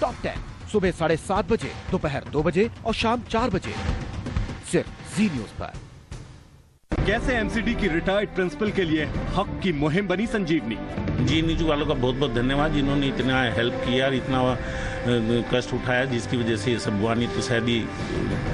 Top 10 सुबह 7:30 बजे, दोपहर 2 बजे और शाम 4 बजे, सिर्फ जी न्यूज पर। कैसे एमसीडी की रिटायर्ड प्रिंसिपल के लिए हक की मुहिम बनी संजीवनी। जी न्यूज वालों का बहुत बहुत धन्यवाद, जिन्होंने इतना हेल्प किया और इतना कष्ट उठाया, जिसकी वजह से ये सब हुआ, नहीं तो शायद ही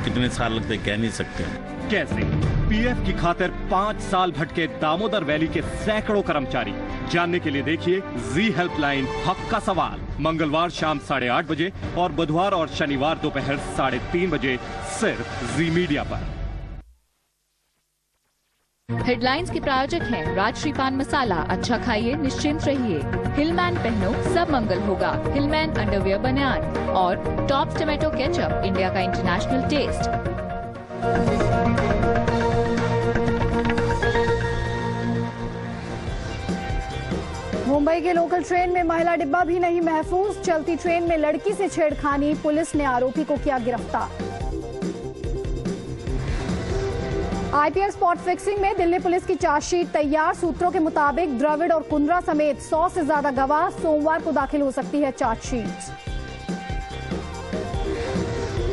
कितने साल लगते कह नहीं सकते। कैसे पीएफ की खातिर 5 साल भटके दामोदर वैली के सैकड़ों कर्मचारी। जानने के लिए देखिए जी हेल्पलाइन हक का सवाल, मंगलवार शाम 8:30 बजे और बुधवार और शनिवार दोपहर 3:30 बजे, सिर्फ जी मीडिया पर। हेडलाइंस के प्रायोजक हैं राजश्री पान मसाला, अच्छा खाइए निश्चिंत रहिए, हिलमैन पहनो सब मंगल होगा, हिलमैन अंडरवियर बनियान और टॉप्स टोमेटो केचप, इंडिया का इंटरनेशनल टेस्ट। मुंबई के लोकल ट्रेन में महिला डिब्बा भी नहीं महफूज, चलती ट्रेन में लड़की से छेड़खानी, पुलिस ने आरोपी को किया गिरफ्तार। आईपीएल स्पॉट फिक्सिंग में दिल्ली पुलिस की चार्जशीट तैयार, सूत्रों के मुताबिक द्रविड़ और कुंद्रा समेत 100 से ज्यादा गवाह, सोमवार को दाखिल हो सकती है चार्जशीट।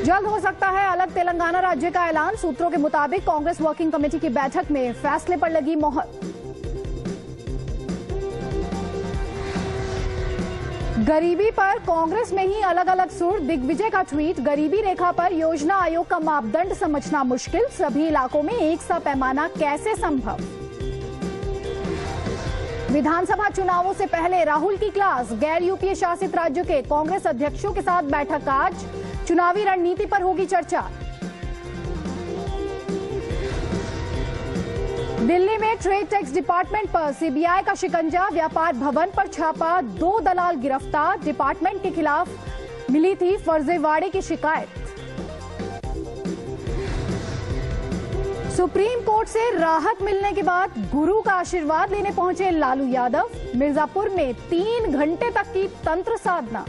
जल्द हो सकता है अलग तेलंगाना राज्य का ऐलान, सूत्रों के मुताबिक कांग्रेस वर्किंग कमेटी की बैठक में फैसले पर लगी मोहर। गरीबी पर कांग्रेस में ही अलग अलग सुर, दिग्विजय का ट्वीट, गरीबी रेखा पर योजना आयोग का मापदंड समझना मुश्किल, सभी इलाकों में एक सा पैमाना कैसे संभव। विधानसभा चुनावों से पहले राहुल की क्लास, गैर यूपीए शासित राज्यों के कांग्रेस अध्यक्षों के साथ बैठक आज, चुनावी रणनीति पर होगी चर्चा। दिल्ली में ट्रेड टैक्स डिपार्टमेंट पर सीबीआई का शिकंजा, व्यापार भवन पर छापा, 2 दलाल गिरफ्तार, डिपार्टमेंट के खिलाफ मिली थी फर्जीवाड़े की शिकायत। सुप्रीम कोर्ट से राहत मिलने के बाद गुरु का आशीर्वाद लेने पहुंचे लालू यादव, मिर्जापुर में 3 घंटे तक की तंत्र साधना।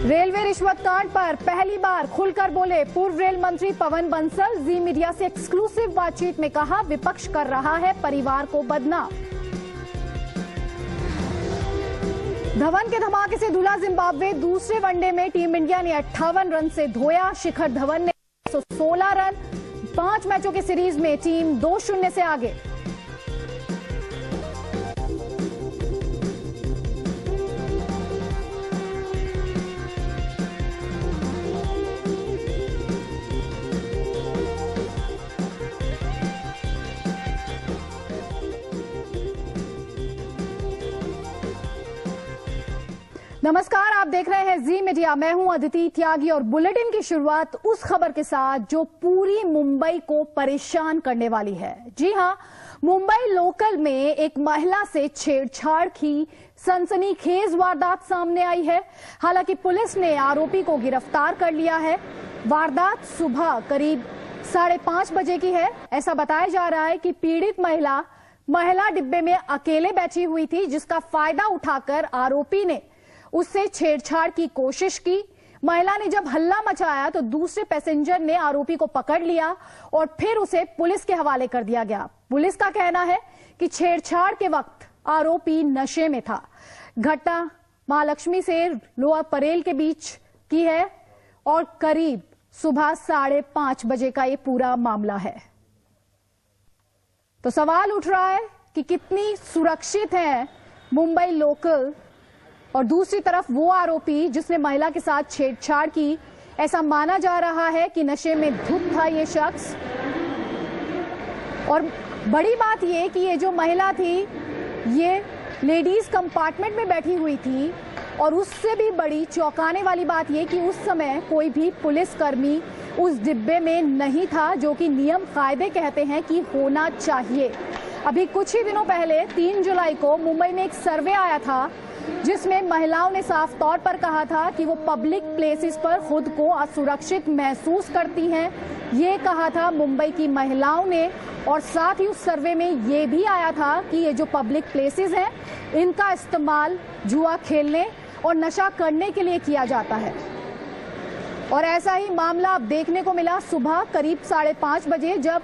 रेलवे रिश्वत कांड पर पहली बार खुलकर बोले पूर्व रेल मंत्री पवन बंसल, जी मीडिया से एक्सक्लूसिव बातचीत में कहा विपक्ष कर रहा है परिवार को बदनाम। धवन के धमाके से धुला जिम्बाब्वे, दूसरे वनडे में टीम इंडिया ने 58 रन से धोया, शिखर धवन ने 116 रन, 5 मैचों की सीरीज में टीम 2-0 से आगे। नमस्कार, आप देख रहे हैं जी मीडिया, मैं हूं अदिति त्यागी और बुलेटिन की शुरुआत उस खबर के साथ जो पूरी मुंबई को परेशान करने वाली है। जी हां, मुंबई लोकल में एक महिला से छेड़छाड़ की सनसनीखेज वारदात सामने आई है। हालांकि पुलिस ने आरोपी को गिरफ्तार कर लिया है। वारदात सुबह करीब 5:30 बजे की है। ऐसा बताया जा रहा है कि पीड़ित महिला डिब्बे में अकेले बैठी हुई थी, जिसका फायदा उठाकर आरोपी ने उससे छेड़छाड़ की कोशिश की। महिला ने जब हल्ला मचाया तो दूसरे पैसेंजर ने आरोपी को पकड़ लिया और फिर उसे पुलिस के हवाले कर दिया गया। पुलिस का कहना है कि छेड़छाड़ के वक्त आरोपी नशे में था। घटना महालक्ष्मी से लोअर परेल के बीच की है और करीब सुबह 5:30 बजे का ये पूरा मामला है। तो सवाल उठ रहा है कि कितनी सुरक्षित है मुंबई लोकल और दूसरी तरफ वो आरोपी जिसने महिला के साथ छेड़छाड़ की। ऐसा माना जा रहा है कि नशे में धुत था ये शख्स। और बड़ी बात ये कि ये जो महिला थी ये लेडीज कंपार्टमेंट में बैठी हुई थी और उससे भी बड़ी चौंकाने वाली बात ये कि उस समय कोई भी पुलिसकर्मी उस डिब्बे में नहीं था, जो कि नियम कायदे कहते हैं कि होना चाहिए। अभी कुछ ही दिनों पहले 3 जुलाई को मुंबई में एक सर्वे आया था जिसमें महिलाओं ने साफ तौर पर कहा था कि वो पब्लिक प्लेसेस पर खुद को असुरक्षित महसूस करती हैं। ये कहा था मुंबई की महिलाओं ने। और साथ ही उस सर्वे में ये भी आया था कि ये जो पब्लिक प्लेसेस हैं इनका इस्तेमाल जुआ खेलने और नशा करने के लिए किया जाता है। और ऐसा ही मामला अब देखने को मिला सुबह करीब 5:30 बजे, जब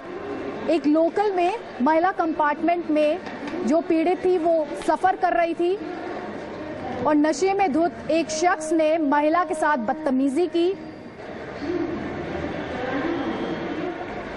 एक लोकल में महिला कंपार्टमेंट में जो पीड़ित थी वो सफर कर रही थी और नशे में धुत एक शख्स ने महिला के साथ बदतमीजी की।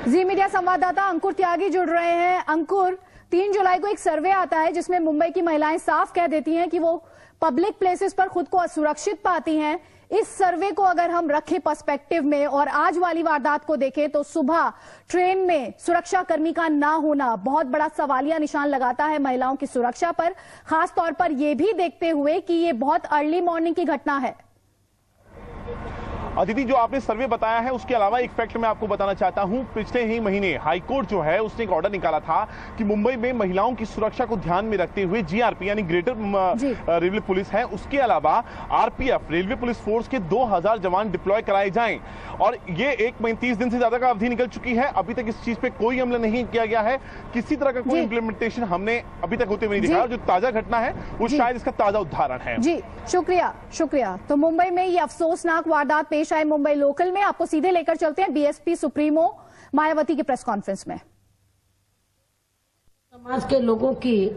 जी मीडिया संवाददाता अंकुर त्यागी जुड़ रहे हैं। अंकुर, 3 जुलाई को एक सर्वे आता है जिसमें मुंबई की महिलाएं साफ कह देती हैं कि वो पब्लिक प्लेसेस पर खुद को असुरक्षित पाती हैं। इस सर्वे को अगर हम रखें पर्सपेक्टिव में और आज वाली वारदात को देखें तो सुबह ट्रेन में सुरक्षा कर्मी का ना होना बहुत बड़ा सवालिया निशान लगाता है महिलाओं की सुरक्षा पर, खास तौर पर यह भी देखते हुए कि ये बहुत अर्ली मॉर्निंग की घटना है। अदिति, जो आपने सर्वे बताया है उसके अलावा एक फैक्ट मैं आपको बताना चाहता हूं। पिछले ही महीने हाईकोर्ट जो है उसने एक ऑर्डर निकाला था कि मुंबई में महिलाओं की सुरक्षा को ध्यान में रखते हुए जीआरपी यानी ग्रेटर रेलवे पुलिस है, उसके अलावा आरपीएफ रेलवे पुलिस फोर्स के 2000 जवान डिप्लॉय कराए जाएं। और ये 1 महीने 30 दिन से ज्यादा का अवधि निकल चुकी है, अभी तक इस चीज पे कोई अमल नहीं किया गया है, किसी तरह का कोई इंप्लीमेंटेशन हमने अभी तक होते हुए नहीं देखा। जो ताजा घटना है वो शायद इसका ताजा उदाहरण है। जी शुक्रिया। तो मुंबई में ये अफसोसनाक वारदात पेश आए मुंबई लोकल में। आपको सीधे लेकर चलते हैं बीएसपी सुप्रीमो मायावती की प्रेस कॉन्फ्रेंस में। समाज के लोगों की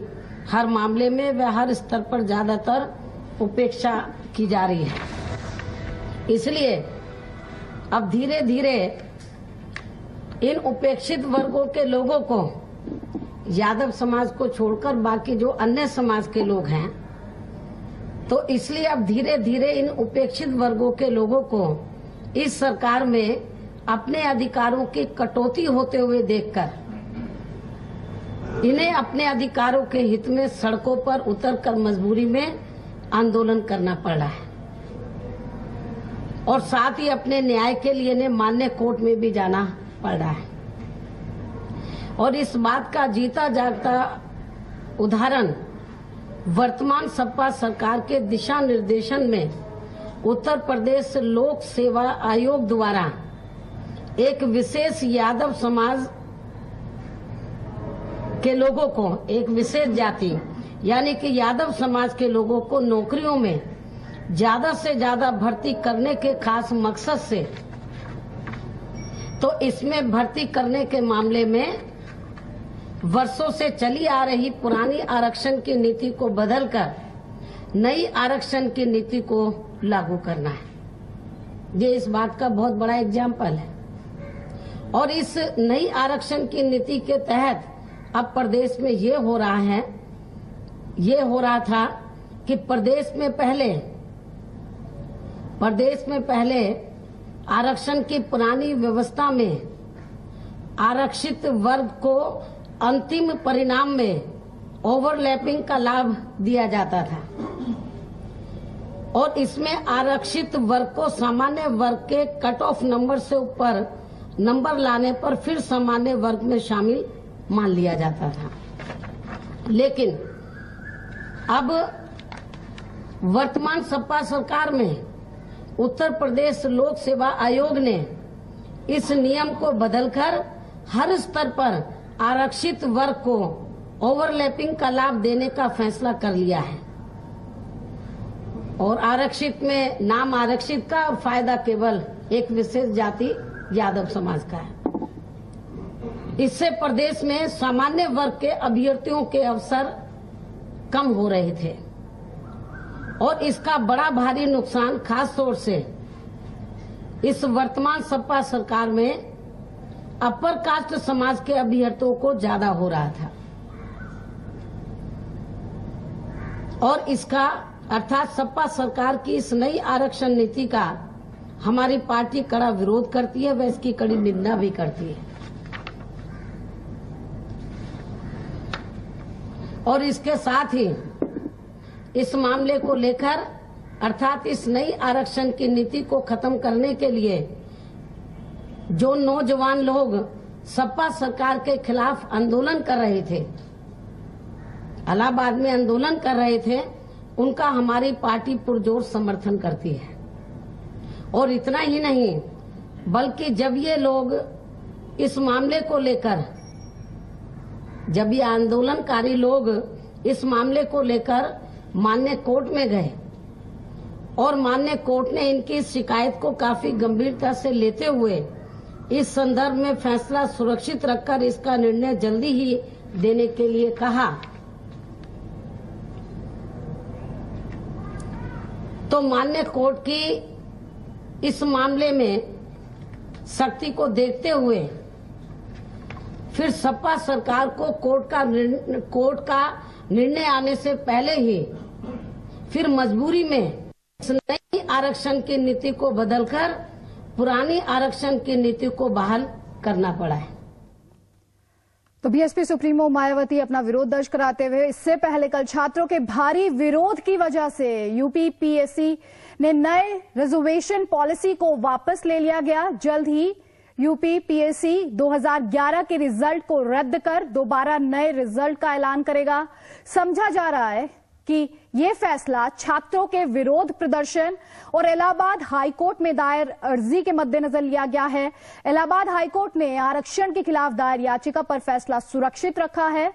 हर मामले में व हर स्तर पर ज्यादातर उपेक्षा की जा रही है, इसलिए अब धीरे धीरे इन उपेक्षित वर्गों के लोगों को, यादव समाज को छोड़कर बाकी जो अन्य समाज के लोग हैं, तो इसलिए अब धीरे धीरे इन उपेक्षित वर्गों के लोगों को इस सरकार में अपने अधिकारों की कटौती होते हुए देखकर इन्हें अपने अधिकारों के हित में सड़कों पर उतरकर मजबूरी में आंदोलन करना पड़ रहा है और साथ ही अपने न्याय के लिए इन्हें मान्य कोर्ट में भी जाना पड़ रहा है। और इस बात का जीता जागता उदाहरण वर्तमान सपा सरकार के दिशा निर्देशन में उत्तर प्रदेश लोक सेवा आयोग द्वारा एक विशेष यादव समाज के लोगों को, एक विशेष जाति यानी कि यादव समाज के लोगों को नौकरियों में ज्यादा से ज्यादा भर्ती करने के खास मकसद से, तो इसमें भर्ती करने के मामले में वर्षों से चली आ रही पुरानी आरक्षण की नीति को बदलकर नई आरक्षण की नीति को लागू करना है। ये इस बात का बहुत बड़ा एग्जाम्पल है। और इस नई आरक्षण की नीति के तहत अब प्रदेश में ये हो रहा था कि प्रदेश में पहले आरक्षण की पुरानी व्यवस्था में आरक्षित वर्ग को अंतिम परिणाम में ओवरलैपिंग का लाभ दिया जाता था और इसमें आरक्षित वर्ग को सामान्य वर्ग के कट ऑफ नंबर से ऊपर नंबर लाने पर फिर सामान्य वर्ग में शामिल मान लिया जाता था। लेकिन अब वर्तमान सपा सरकार में उत्तर प्रदेश लोक सेवा आयोग ने इस नियम को बदलकर हर स्तर पर आरक्षित वर्ग को ओवरलैपिंग का लाभ देने का फैसला कर लिया है और आरक्षित में नाम आरक्षित का फायदा केवल एक विशेष जाति यादव समाज का है। इससे प्रदेश में सामान्य वर्ग के अभ्यर्थियों के अवसर कम हो रहे थे और इसका बड़ा भारी नुकसान खास तौर से इस वर्तमान सपा सरकार में अपर कास्ट समाज के अभ्यर्थियों को ज्यादा हो रहा था और इसका अर्थात सपा सरकार की इस नई आरक्षण नीति का हमारी पार्टी कड़ा विरोध करती है व इसकी कड़ी निंदा भी करती है। और इसके साथ ही इस मामले को लेकर अर्थात इस नई आरक्षण की नीति को खत्म करने के लिए जो नौजवान लोग सपा सरकार के खिलाफ आंदोलन कर रहे थे, इलाहाबाद में आंदोलन कर रहे थे, उनका हमारी पार्टी पुरजोर समर्थन करती है। और इतना ही नहीं बल्कि जब ये लोग इस मामले को लेकर, जब ये आंदोलनकारी लोग इस मामले को लेकर माननीय कोर्ट में गए और माननीय कोर्ट ने इनकी शिकायत को काफी गंभीरता से लेते हुए इस संदर्भ में फैसला सुरक्षित रखकर इसका निर्णय जल्दी ही देने के लिए कहा, तो माननीय कोर्ट की इस मामले में सख्ती को देखते हुए फिर सपा सरकार को कोर्ट का निर्णय आने से पहले ही फिर मजबूरी में इस नई आरक्षण की नीति को बदलकर पुरानी आरक्षण की नीति को बहाल करना पड़ा है। तो बीएसपी सुप्रीमो मायावती अपना विरोध दर्ज कराते हुए इससे पहले कल छात्रों के भारी विरोध की वजह से यूपी पीएससी ने नए रिजर्वेशन पॉलिसी को वापस ले लिया गया। जल्द ही यूपी पीएससी 2011 के रिजल्ट को रद्द कर दोबारा नए रिजल्ट का ऐलान करेगा। समझा जा रहा है कि ये फैसला छात्रों के विरोध प्रदर्शन और इलाहाबाद हाईकोर्ट में दायर अर्जी के मद्देनजर लिया गया है। इलाहाबाद हाईकोर्ट ने आरक्षण के खिलाफ दायर याचिका पर फैसला सुरक्षित रखा है।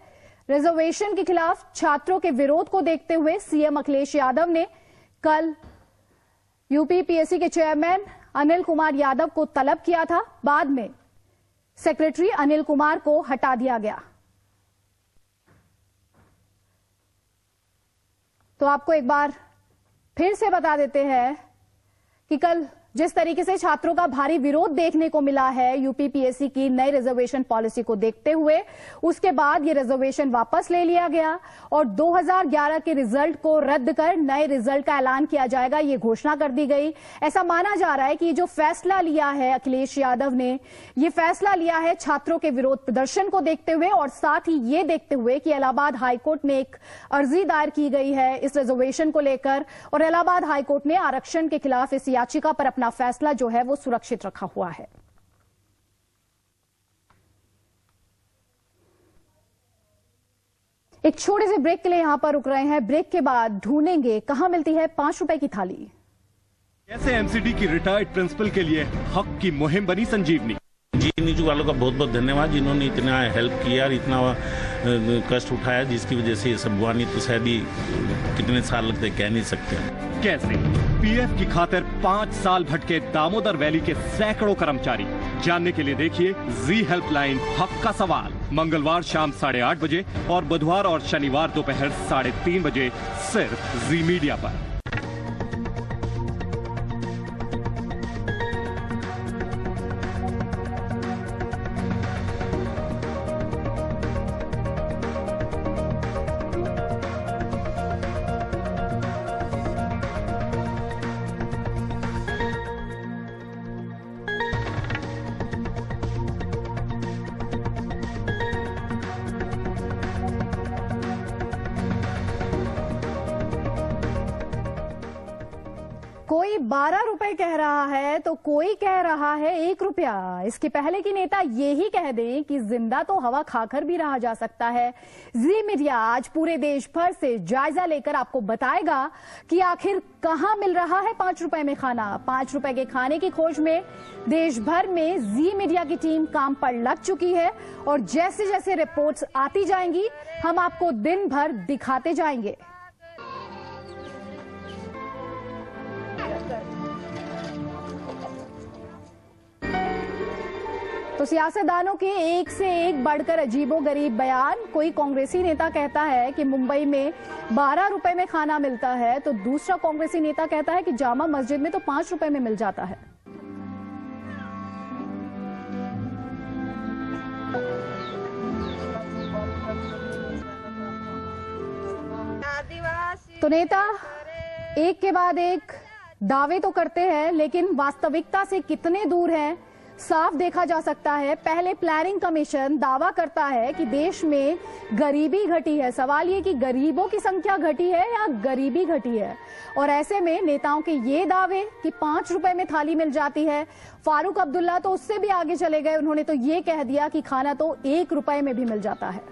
रिजर्वेशन के खिलाफ छात्रों के विरोध को देखते हुए सीएम अखिलेश यादव ने कल यूपी पीएससी के चेयरमैन अनिल कुमार यादव को तलब किया था। बाद में सेक्रेटरी अनिल कुमार को हटा दिया गया। तो आपको एक बार फिर से बता देते हैं कि कल जिस तरीके से छात्रों का भारी विरोध देखने को मिला है यूपी पीएससी की नई रिजर्वेशन पॉलिसी को देखते हुए, उसके बाद ये रिजर्वेशन वापस ले लिया गया और 2011 के रिजल्ट को रद्द कर नए रिजल्ट का ऐलान किया जाएगा, ये घोषणा कर दी गई। ऐसा माना जा रहा है कि ये जो फैसला लिया है अखिलेश यादव ने, ये फैसला लिया है छात्रों के विरोध प्रदर्शन को देखते हुए और साथ ही ये देखते हुए कि इलाहाबाद हाईकोर्ट में एक अर्जी दायर की गई है इस रिजर्वेशन को लेकर और इलाहाबाद हाईकोर्ट ने आरक्षण के खिलाफ इस याचिका पर अपना फैसला जो है वो सुरक्षित रखा हुआ है। एक छोटे से ब्रेक के लिए यहां पर रुक रहे हैं। ब्रेक के बाद ढूंढेंगे कहां मिलती है 5 रुपए की थाली। कैसे एमसीडी की रिटायर्ड प्रिंसिपल के लिए हक की मुहिम बनी संजीवनी। नीजू वालों का बहुत बहुत धन्यवाद जिन्होंने इतना हेल्प किया और इतना कष्ट उठाया, जिसकी वजह से ये सब हुआ, नहीं तो शायद ही कितने साल लगते कह नहीं सकते। कैसे पीएफ की खातिर 5 साल भटके दामोदर वैली के सैकड़ों कर्मचारी। जानने के लिए देखिए जी हेल्पलाइन हक का सवाल, मंगलवार शाम 8:30 बजे और बुधवार और शनिवार दोपहर 3:30 बजे सिर्फ जी मीडिया पर। कोई 12 रुपए कह रहा है तो कोई कह रहा है 1 रुपया। इसके पहले की नेता ये ही कह दें कि जिंदा तो हवा खाकर भी रहा जा सकता है। जी मीडिया आज पूरे देश भर से जायजा लेकर आपको बताएगा कि आखिर कहां मिल रहा है 5 रुपए में खाना। 5 रुपए के खाने की खोज में देश भर में जी मीडिया की टीम काम पर लग चुकी है और जैसे जैसे रिपोर्ट्स आती जाएंगी हम आपको दिन भर दिखाते जाएंगे। तो सियासतदानों के एक से एक बढ़कर अजीबोगरीब बयान। कोई कांग्रेसी नेता कहता है कि मुंबई में 12 रुपए में खाना मिलता है तो दूसरा कांग्रेसी नेता कहता है कि जामा मस्जिद में तो 5 रुपए में मिल जाता है। तो नेता एक के बाद एक दावे तो करते हैं लेकिन वास्तविकता से कितने दूर हैं साफ देखा जा सकता है। पहले प्लानिंग कमीशन दावा करता है कि देश में गरीबी घटी है। सवाल ये कि गरीबों की संख्या घटी है या गरीबी घटी है। और ऐसे में नेताओं के ये दावे कि 5 रुपए में थाली मिल जाती है, फारूक अब्दुल्ला तो उससे भी आगे चले गए। उन्होंने तो ये कह दिया कि खाना तो 1 रुपए में भी मिल जाता है।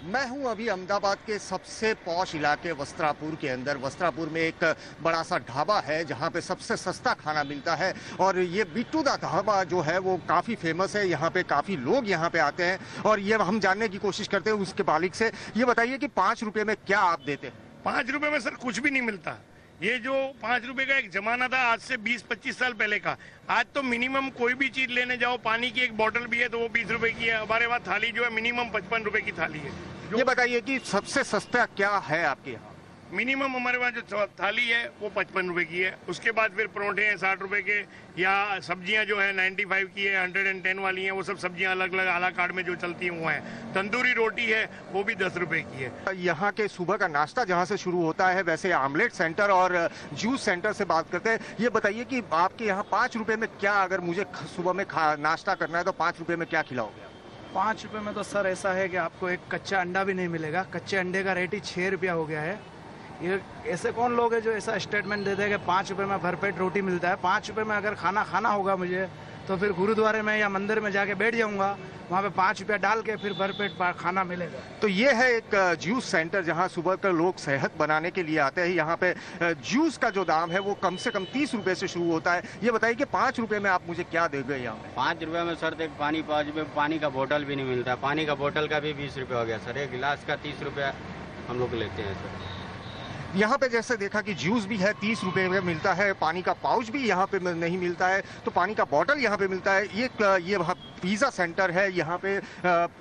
मैं हूं अभी अहमदाबाद के सबसे पॉश इलाके वस्त्रापुर के अंदर। वस्त्रापुर में एक बड़ा सा ढाबा है जहां पे सबसे सस्ता खाना मिलता है और ये बिट्टू दा ढाबा जो है वो काफ़ी फेमस है। यहाँ पे काफ़ी लोग यहाँ पे आते हैं और ये हम जानने की कोशिश करते हैं उसके मालिक से। ये बताइए कि 5 रुपए में क्या आप देते हैं? 5 रुपए में सर कुछ भी नहीं मिलता। ये जो 5 रुपए का एक जमाना था आज से 20-25 साल पहले का, आज तो मिनिमम कोई भी चीज लेने जाओ, पानी की एक बोतल भी है तो वो 20 रुपए की है। हमारे वहाँ थाली जो है मिनिमम 55 रुपए की थाली है। ये बताइए कि सबसे सस्ता क्या है आपके यहाँ? मिनिमम हमारे पास जो थाली है वो 55 रुपए की है। उसके बाद फिर परोठे हैं 60 रुपए के, या सब्जियां जो है 95 की है, 110 वाली हैं, वो सब सब्जियां अलग अलग आला कार्ड में जो चलती हैं वो हैं। तंदूरी रोटी है वो भी 10 रुपए की है। यहाँ के सुबह का नाश्ता जहाँ से शुरू होता है, वैसे आमलेट सेंटर और जूस सेंटर से बात करते हैं। ये बताइए कि आपके यहाँ 5 रुपए में क्या, अगर मुझे सुबह में नाश्ता करना है तो 5 रुपए में क्या खिलाओगे? 5 रुपए में तो सर ऐसा है कि आपको एक कच्चा अंडा भी नहीं मिलेगा। कच्चे अंडे का रेट ही 6 रुपया हो गया है। ये ऐसे कौन लोग हैं जो ऐसा स्टेटमेंट देते हैं कि 5 रुपए में भरपेट रोटी मिलता है। 5 रुपए में अगर खाना खाना होगा मुझे तो फिर गुरुद्वारे में या मंदिर में जाके बैठ जाऊंगा, वहाँ पे 5 रुपया डाल के फिर भरपेट खाना मिलेगा। तो ये है एक जूस सेंटर जहाँ सुबह कर लोग सेहत बनाने के लिए आते हैं। यहाँ पे जूस का जो दाम है वो कम से कम 30 रुपए से शुरू होता है। ये बताइए कि 5 रुपए में आप मुझे क्या देंगे यहाँ पे? 5 रुपए में सर एक पानी 5 रुपए पानी का बोतल भी नहीं मिलता। पानी का बोतल का भी 20 रुपए हो गया सर। एक गिलास का 30 रुपया हम लोग लेते हैं सर। यहाँ पे जैसे देखा कि जूस भी है 30 रुपए में मिलता है, पानी का पाउच भी यहाँ पे नहीं मिलता है, तो पानी का बोतल यहाँ पे मिलता है। ये पिज़्ज़ा सेंटर है, यहाँ पे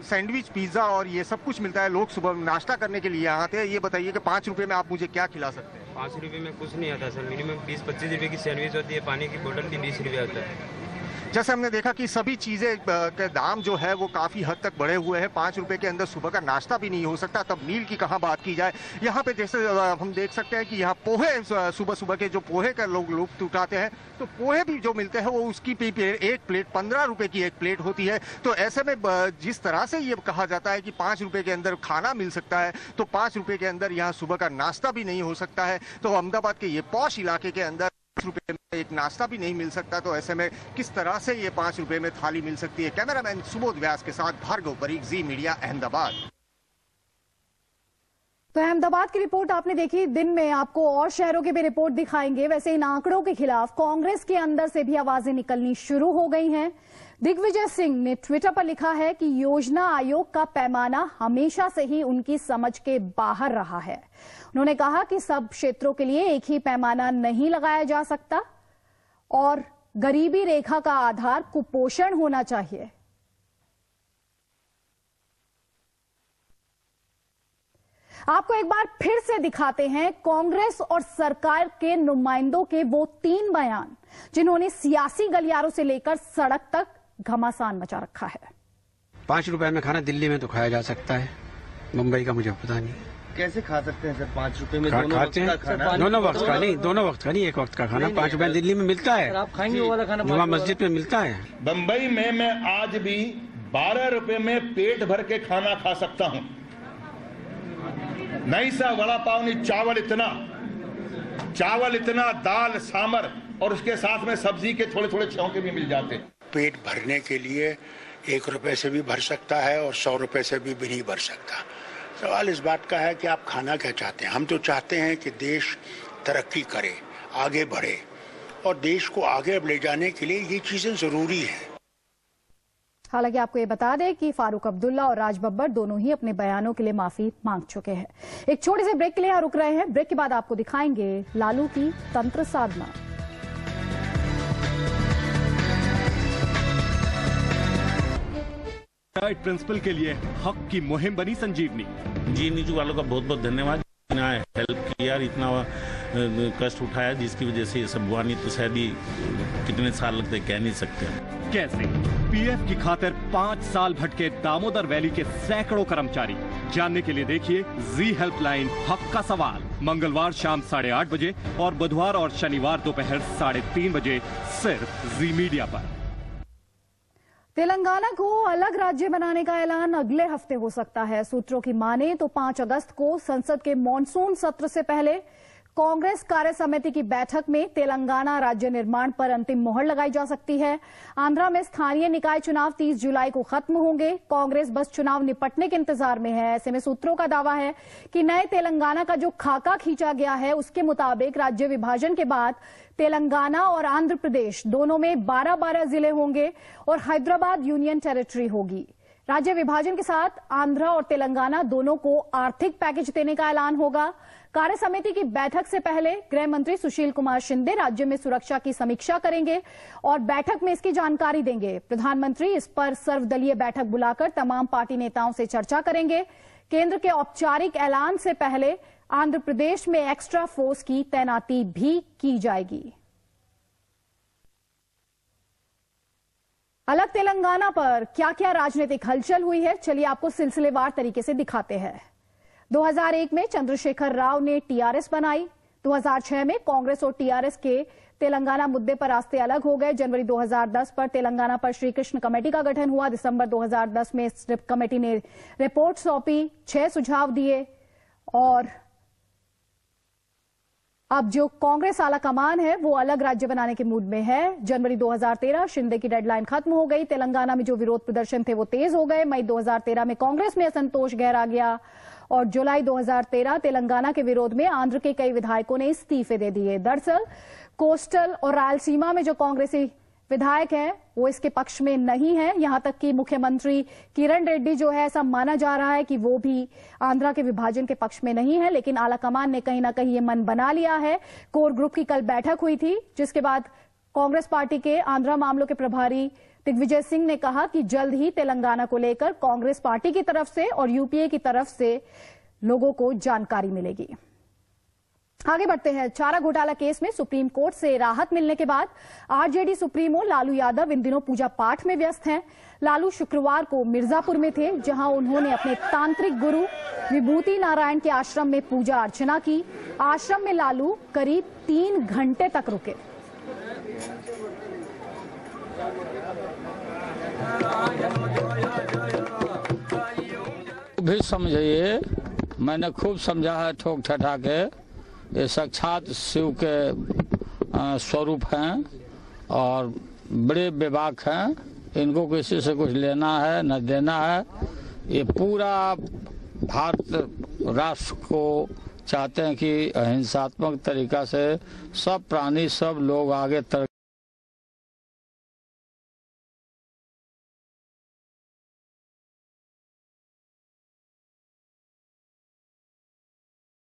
सैंडविच पिज़्ज़ा और ये सब कुछ मिलता है। लोग सुबह नाश्ता करने के लिए यहाँ आते हैं। ये बताइए कि 5 रुपए में आप मुझे क्या खिला सकते हैं? 5 रुपए में कुछ नहीं आता सर। मिनिमम 20-25 रुपए की सैंडविच होती है, पानी की बोतल की 20 रुपये आता है। जैसे हमने देखा कि सभी चीजें के दाम जो है वो काफी हद तक बढ़े हुए हैं। 5 रुपए के अंदर सुबह का नाश्ता भी नहीं हो सकता, तब मील की कहाँ बात की जाए। यहाँ पे जैसे हम देख सकते हैं कि यहाँ पोहे, सुबह सुबह के जो पोहे का लोग उठाते हैं, तो पोहे भी जो मिलते हैं वो उसकी एक प्लेट 15 रुपए की एक प्लेट होती है। तो ऐसे में जिस तरह से ये कहा जाता है कि 5 रुपए के अंदर खाना मिल सकता है, तो 5 रुपए के अंदर यहाँ सुबह का नाश्ता भी नहीं हो सकता है। तो अहमदाबाद के ये पॉश इलाके के अंदर 5 रुपए में एक नाश्ता भी नहीं मिल सकता। तो ऐसे में किस तरह से ये 5 रुपए में थाली मिल सकती है? कैमरामैन सुबोध व्यास के साथ भार्गव परीख, जी मीडिया, अहमदाबाद। तो अहमदाबाद की रिपोर्ट आपने देखी। दिन में आपको और शहरों की भी रिपोर्ट दिखाएंगे। वैसे इन आंकड़ों के खिलाफ कांग्रेस के अंदर से भी आवाजें निकलनी शुरू हो गई हैं। दिग्विजय सिंह ने ट्विटर पर लिखा है कि योजना आयोग का पैमाना हमेशा से ही उनकी समझ के बाहर रहा है। उन्होंने कहा कि सब क्षेत्रों के लिए एक ही पैमाना नहीं लगाया जा सकता और गरीबी रेखा का आधार कुपोषण होना चाहिए। आपको एक बार फिर से दिखाते हैं कांग्रेस और सरकार के नुमाइंदों के वो 3 बयान जिन्होंने सियासी गलियारों से लेकर सड़क तक घमासान मचा रखा है। 5 रुपए में खाना दिल्ली में तो खाया जा सकता है, मुंबई का मुझे पता नहीं। कैसे खा सकते हैं सर 5 रुपए में? खाते हैं दोनों वक्त का नहीं, दोनों वक्त का नहीं, एक वक्त का खाना 5 रुपए दिल्ली में मिलता है। आप खाएंगे वो वाला खाना? जुमा मस्जिद में मिलता है। बम्बई में मैं आज भी 12 रुपए में पेट भर के खाना खा सकता हूँ। नहीं सा वड़ा पाव नहीं, चावल इतना, दाल सांबर और उसके साथ में सब्जी के थोड़े थोड़े छौंके भी मिल जाते। पेट भरने के लिए 1 रुपए से भी भर सकता है और 100 रुपए से भी नहीं भर सकता। सवाल इस बात का है कि आप खाना क्या चाहते हैं। हम तो चाहते हैं कि देश तरक्की करे, आगे बढ़े, और देश को आगे ले जाने के लिए ये चीजें जरूरी हैं। हालांकि आपको ये बता दें कि फारूक अब्दुल्ला और राज बब्बर दोनों ही अपने बयानों के लिए माफी मांग चुके हैं। एक छोटे से ब्रेक के लिए रुक रहे हैं। ब्रेक के बाद आपको दिखाएंगे लालू की तंत्र साधना। प्रिंसिपल के लिए हक की मुहिम बनी संजीवनी। जी नीचू वालों का बहुत बहुत धन्यवाद, इतना हेल्प किया, इतना कष्ट उठाया, जिसकी वजह से ये सब हुआ। नहीं तो शायद ही कितने साल लगते कह नहीं सकते। कैसे पीएफ की खातिर 5 साल भटके दामोदर वैली के सैकड़ों कर्मचारी। जानने के लिए देखिए जी हेल्पलाइन हक का सवाल, मंगलवार शाम 8:30 बजे और बुधवार और शनिवार दोपहर 3:30 बजे सिर्फ जी मीडिया पर। तेलंगाना को अलग राज्य बनाने का ऐलान अगले हफ्ते हो सकता है। सूत्रों की माने तो 5 अगस्त को संसद के मॉनसून सत्र से पहले कांग्रेस कार्य समिति की बैठक में तेलंगाना राज्य निर्माण पर अंतिम मोहर लगाई जा सकती है। आंध्रा में स्थानीय निकाय चुनाव 30 जुलाई को खत्म होंगे। कांग्रेस बस चुनाव निपटने के इंतजार में है। ऐसे में सूत्रों का दावा है कि नए तेलंगाना का जो खाका खींचा गया है उसके मुताबिक राज्य विभाजन के बाद तेलंगाना और आंध्र प्रदेश दोनों में 12-12 जिले होंगे और हैदराबाद यूनियन टेरिटरी होगी। राज्य विभाजन के साथ आंध्र और तेलंगाना दोनों को आर्थिक पैकेज देने का ऐलान होगा। कार्य समिति की बैठक से पहले गृह मंत्री सुशील कुमार शिंदे राज्य में सुरक्षा की समीक्षा करेंगे और बैठक में इसकी जानकारी देंगे। प्रधानमंत्री इस पर सर्वदलीय बैठक बुलाकर तमाम पार्टी नेताओं से चर्चा करेंगे। केंद्र के औपचारिक ऐलान से पहले आंध्र प्रदेश में एक्स्ट्रा फोर्स की तैनाती भी की जाएगी। अलग तेलंगाना पर क्या क्या राजनीतिक हलचल हुई है, चलिए आपको सिलसिलेवार तरीके से दिखाते हैं। 2001 में चंद्रशेखर राव ने टीआरएस बनाई। 2006 में कांग्रेस और टीआरएस के तेलंगाना मुद्दे पर रास्ते अलग हो गए। जनवरी 2010 पर तेलंगाना पर श्री कृष्ण कमेटी का गठन हुआ। दिसंबर 2010 में इस कमेटी ने रिपोर्ट सौंपी, 6 सुझाव दिए और अब जो कांग्रेस आला कमान है वो अलग राज्य बनाने के मूड में है। जनवरी 2013 शिंदे की डेडलाइन खत्म हो गई। तेलंगाना में जो विरोध प्रदर्शन थे वो तेज हो गए। मई 2013 में कांग्रेस में असंतोष गहरा गया और जुलाई 2013 तेलंगाना के विरोध में आंध्र के कई विधायकों ने इस्तीफे दे दिए। दरअसल कोस्टल और रायलसीमा में जो कांग्रेसी विधायक हैं वो इसके पक्ष में नहीं है। यहां तक कि मुख्यमंत्री किरण रेड्डी जो है, ऐसा माना जा रहा है कि वो भी आंध्रा के विभाजन के पक्ष में नहीं है, लेकिन आलाकमान ने कहीं ना कहीं ये मन बना लिया है। कोर ग्रुप की कल बैठक हुई थी, जिसके बाद कांग्रेस पार्टी के आंध्रा मामलों के प्रभारी दिग्विजय सिंह ने कहा कि जल्द ही तेलंगाना को लेकर कांग्रेस पार्टी की तरफ से और यूपीए की तरफ से लोगों को जानकारी मिलेगी। आगे बढ़ते हैं। चारा घोटाला केस में सुप्रीम कोर्ट से राहत मिलने के बाद आरजेडी सुप्रीमो लालू यादव इन दिनों पूजा पाठ में व्यस्त हैं। लालू शुक्रवार को मिर्जापुर में थे, जहां उन्होंने अपने तांत्रिक गुरु विभूति नारायण के आश्रम में पूजा अर्चना की। आश्रम में लालू करीब 3 घंटे तक रुके। भी समझिए, मैंने खूब समझा है ठोक ठठा के। ये साक्षात शिव के स्वरूप हैं और बड़े बेबाक हैं। इनको किसी से कुछ लेना है न देना है। ये पूरा भारत राष्ट्र को चाहते हैं कि अहिंसात्मक तरीका से सब प्राणी, सब लोग आगे तरक्की